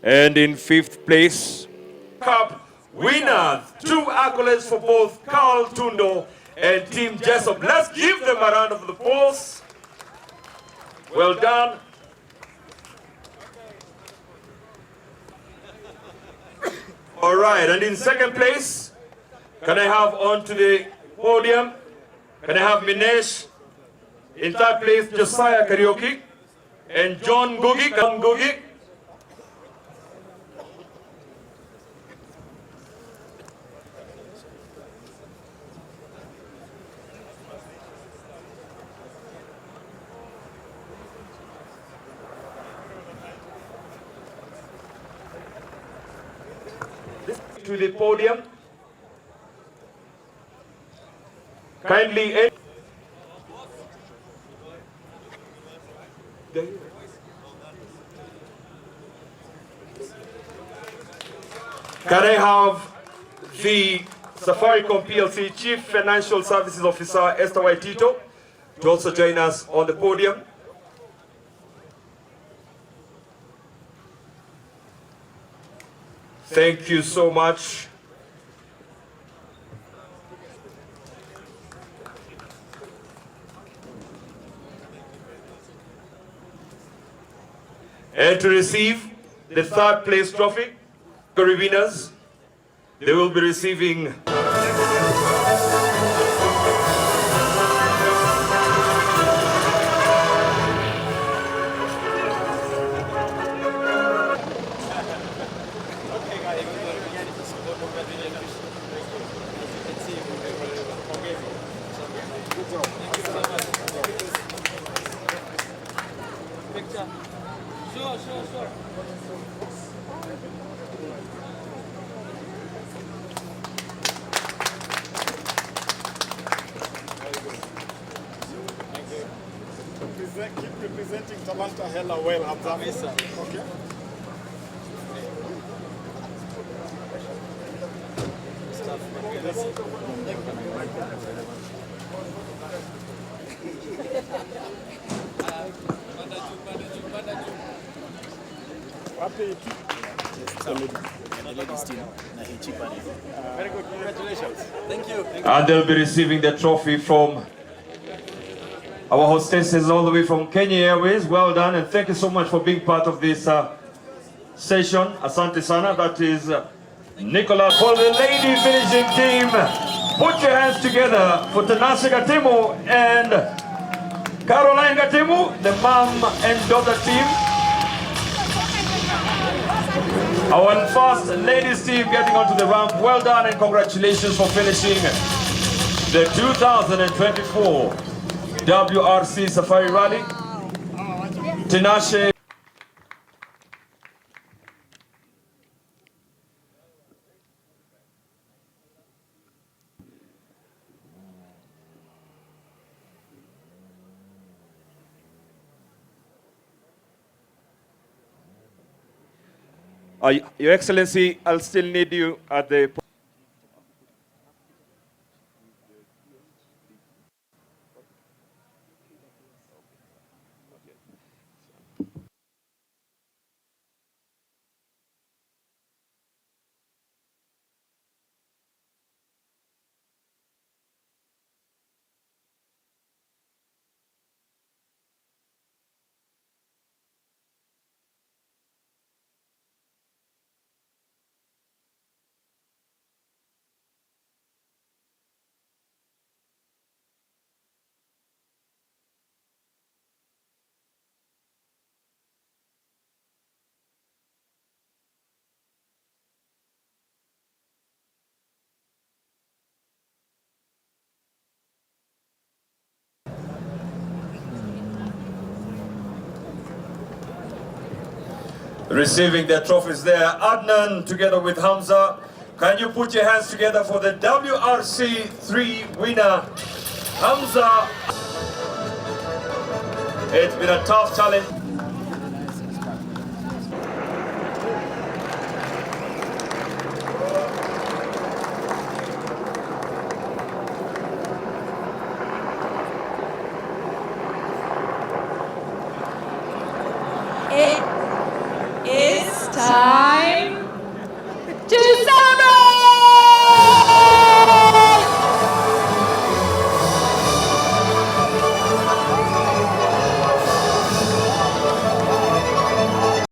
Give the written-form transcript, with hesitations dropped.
And in 5th place, Cup winners. 2 accolades for both Carl Tundo and Team Jessup. Let's give them a round of applause. Well done. All right, and in 2nd place, can I have onto the podium? Can I have Minesh? In 3rd place, Josiah Karaoke and John Gugi. To the podium. Kindly. Can I have the Safaricom PLC Chief Financial Services Officer Esther Waitito to also join us on the podium? Thank you so much. And to receive the 3rd place trophy, winners, they will be receiving Sure. Keep representing Talanta hella well, Hamza. Okay. Very good, congratulations. Thank you. and they'll be receiving the trophy from our hostesses all the way from Kenya Airways. Well done, and thank you so much for being part of this session. Asante sana. That is Nicola. For the lady finishing team, put your hands together for Tanasha Gatemo and Caroline Gatemo, the mom and daughter team. Our first ladies team getting onto the ramp. Well done and congratulations for finishing the 2024 WRC Safari Rally. Tinashe. Your Excellency, I'll still need you at the... Receiving their trophies there, Adnan together with Hamza. Can you put your hands together for the WRC 3 winner, Hamza? It's been a tough challenge.